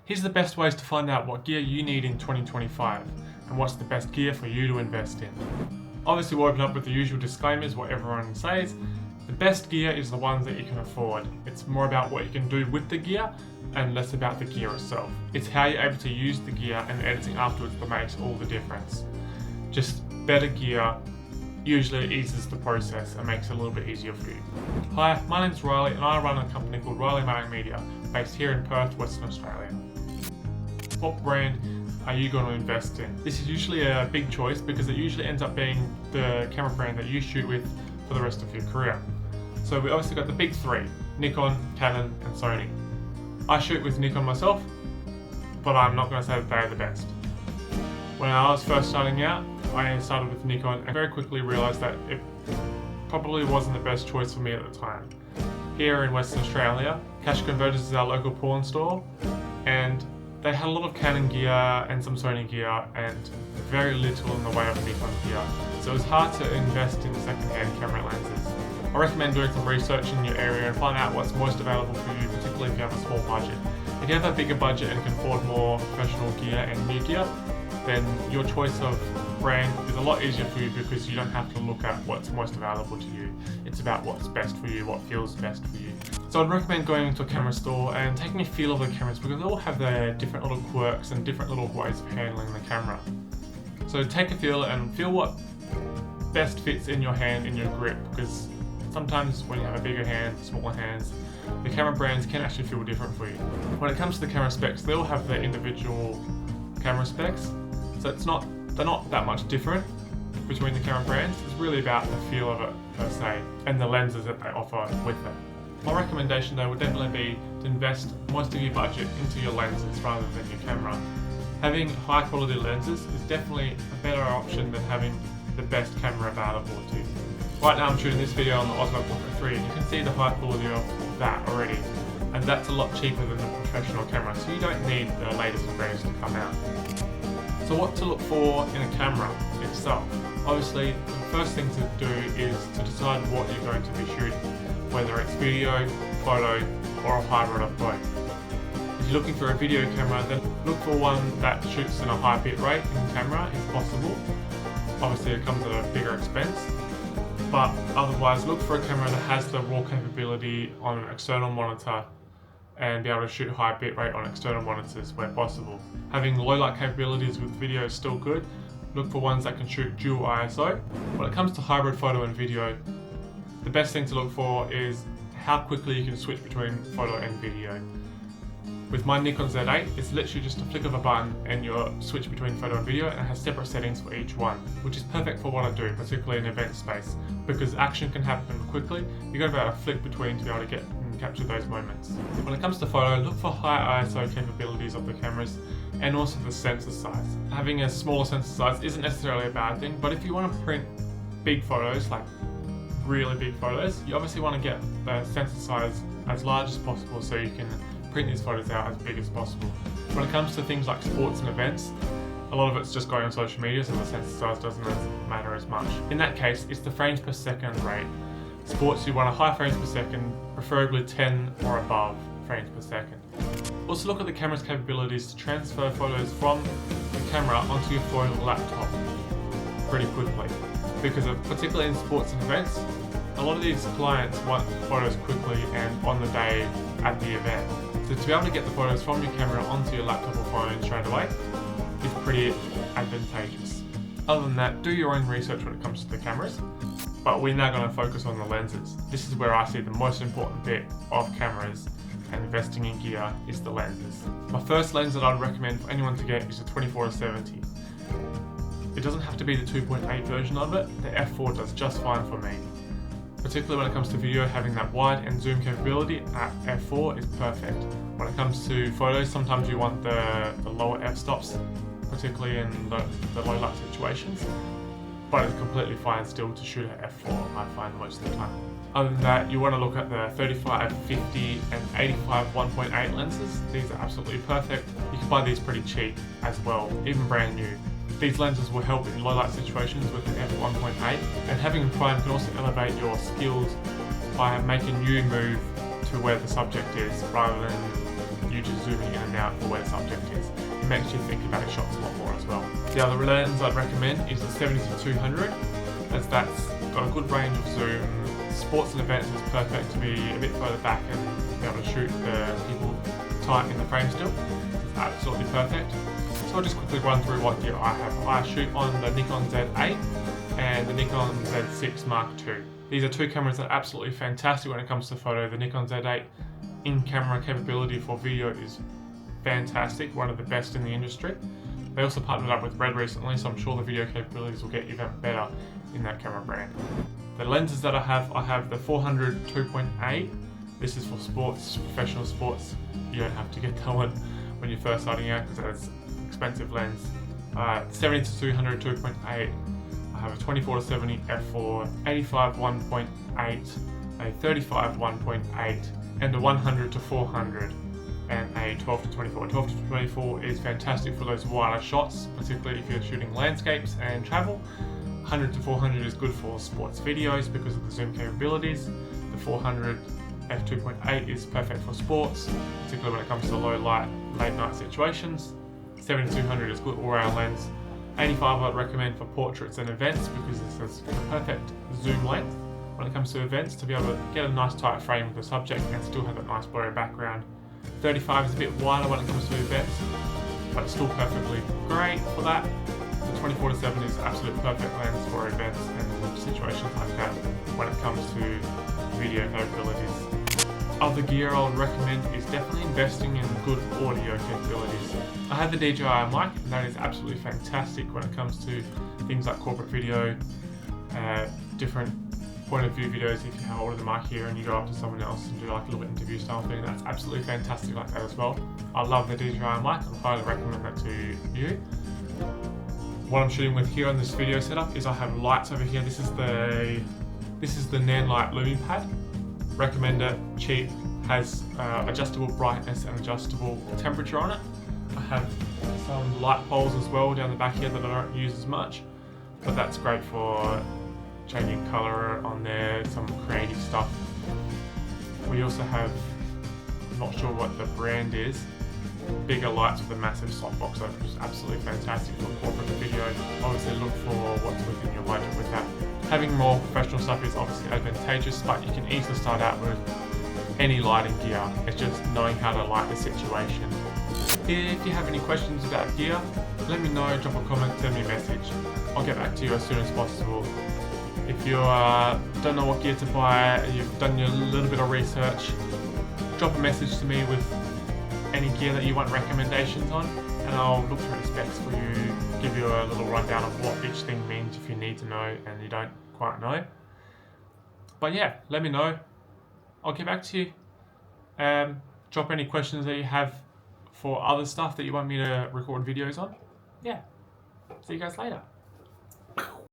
Here's the best ways to find out what gear you need in 2025 and what's the best gear for you to invest in. Obviously we'll open up with the usual disclaimers, what everyone says. The best gear is the ones that you can afford. It's more about what you can do with the gear and less about the gear itself. It's how you're able to use the gear and editing afterwards that makes all the difference. Just better gear usually eases the process and makes it a little bit easier for you. Hi, my name's Riley and I run a company called Riley Marketing Media based here in Perth, Western Australia. What brand are you going to invest in? This is usually a big choice because it usually ends up being the camera brand that you shoot with for the rest of your career. So we obviously got the big three, Nikon, Canon and Sony. I shoot with Nikon myself, but I'm not going to say that they're the best. When I was first starting out, I started with Nikon and very quickly realised that it probably wasn't the best choice for me at the time. Here in Western Australia, Cash Converters is our local pawn store, and they had a lot of Canon gear and some Sony gear and very little in the way of Nikon gear. So it was hard to invest in second-hand camera lenses. I recommend doing some research in your area and find out what's most available for you, particularly if you have a small budget. If you have a bigger budget and can afford more professional gear and new gear, then your choice of brand is a lot easier for you because you don't have to look at what's most available to you. It's about what's best for you, what feels best for you. So I'd recommend going into a camera store and taking a feel of the cameras because they all have their different little quirks and different little ways of handling the camera. So take a feel and feel what best fits in your hand, in your grip, because sometimes when you have a bigger hand, smaller hands, the camera brands can actually feel different for you. When it comes to the camera specs, they all have their individual camera specs, so they're not that much different between the camera brands. It's really about the feel of it per se and the lenses that they offer with it. My recommendation though would definitely be to invest most of your budget into your lenses rather than your camera. Having high quality lenses is definitely a better option than having the best camera available to you. Right now I'm shooting this video on the Osmo Pocket 3 and you can see the high quality of that already, and that's a lot cheaper than the professional camera, so you don't need the latest and greatest to come out. So what to look for in a camera itself? Obviously the first thing to do is to decide what you're going to be shooting, whether it's video, photo or a hybrid of both. If you're looking for a video camera, then look for one that shoots in a high bit rate in camera if possible. Obviously it comes at a bigger expense, but otherwise look for a camera that has the raw capability on an external monitor and be able to shoot high bitrate on external monitors where possible. Having low light capabilities with video is still good. Look for ones that can shoot dual ISO. When it comes to hybrid photo and video, the best thing to look for is how quickly you can switch between photo and video. With my Nikon Z8, it's literally just a flick of a button and you're switch between photo and video, and it has separate settings for each one, which is perfect for what I do, particularly in event space, because action can happen quickly. You've got to be able to flick between to be able to get and capture those moments. When it comes to photo, look for high ISO capabilities of the cameras and also the sensor size. Having a smaller sensor size isn't necessarily a bad thing, but if you want to print big photos, like really big photos, you obviously want to get the sensor size as large as possible so you can print these photos out as big as possible. When it comes to things like sports and events, a lot of it's just going on social media, so the sensor size doesn't matter as much. In that case, it's the frames per second rate. Sports, you want a high frames per second, preferably 10 or above frames per second. Also look at the camera's capabilities to transfer photos from the camera onto your phone or laptop pretty quickly. Because particularly in sports and events, a lot of these clients want photos quickly and on the day at the event. So to be able to get the photos from your camera onto your laptop or phone straight away is pretty advantageous. Other than that, do your own research when it comes to the cameras, but we're now going to focus on the lenses. This is where I see the most important bit of cameras and investing in gear is the lenses. My first lens that I'd recommend for anyone to get is a 24-70. It doesn't have to be the 2.8 version of it, the f4 does just fine for me. Particularly when it comes to video, having that wide and zoom capability at f4 is perfect. When it comes to photos, sometimes you want the lower f-stops, particularly in the low light situations, but it's completely fine still to shoot at f4, I find most of the time. Other than that, you want to look at the 35, 50 and 85 1.8 lenses. These are absolutely perfect. You can buy these pretty cheap as well, even brand new. These lenses will help in low light situations with the f1.8, and having them primed can also elevate your skills by making you move to where the subject is rather than you just zooming in and out for where the subject is. It makes you think about your shots a lot more as well. The other lens I'd recommend is the 70-200, as that's got a good range of zoom. Sports and events is perfect to be a bit further back and be able to shoot the people tight in the frame still. It's absolutely perfect. So I'll just quickly run through what gear I have. I shoot on the Nikon Z8 and the Nikon Z6 Mark II. These are two cameras that are absolutely fantastic when it comes to photo. The Nikon Z8 in-camera capability for video is fantastic, one of the best in the industry. They also partnered up with Red recently, so I'm sure the video capabilities will get even better in that camera brand. The lenses that I have the 400 2.8. This is for sports, professional sports. You don't have to get that one when you're first starting out because it's an expensive lens. 70-200 2.8. I have a 24-70 f4, 85 1.8, a 35 1.8, and a 100-400, and a 12-24. 12-24 is fantastic for those wider shots, particularly if you're shooting landscapes and travel. 100-400 is good for sports videos because of the zoom capabilities. The 400 f2.8 is perfect for sports, particularly when it comes to low light, late night situations. 70-200 is good all-round lens. 85 I'd recommend for portraits and events because this is the perfect zoom length when it comes to events to be able to get a nice tight frame with the subject and still have that nice blurry background. 35 is a bit wider when it comes to events, but it's still perfectly great for that. The 24-70 is absolute perfect lens for events and situations like that when it comes to video capabilities. Other gear I would recommend is definitely investing in good audio capabilities. I have the DJI mic, and that is absolutely fantastic when it comes to things like corporate video, different point of view videos. If you hold the mic here and you go up to someone else and do like a little interview style thing, that's absolutely fantastic like that as well. I love the DJI mic, I highly recommend that to you. What I'm shooting with here on this video setup is I have lights over here. This is the Nan Light Looming Pad. Recommend it, cheap, has adjustable brightness and adjustable temperature on it. I have some light poles as well down the back here that I don't use as much, but that's great for changing colour on there, some creative stuff. We also have, I'm not sure what the brand is, bigger lights with a massive softbox, which is absolutely fantastic for corporate video. Obviously look for what's within your budget with that. Having more professional stuff is obviously advantageous, but you can easily start out with any lighting gear. It's just knowing how to light the situation. If you have any questions about gear, let me know, drop a comment, send me a message. I'll get back to you as soon as possible. If you don't know what gear to buy, you've done your little bit of research, drop a message to me with any gear that you want recommendations on, and I'll look through the specs for you, give you a little rundown of what each thing means if you need to know and you don't quite know. But yeah, let me know. I'll get back to you. Drop any questions that you have for other stuff that you want me to record videos on. Yeah, see you guys later.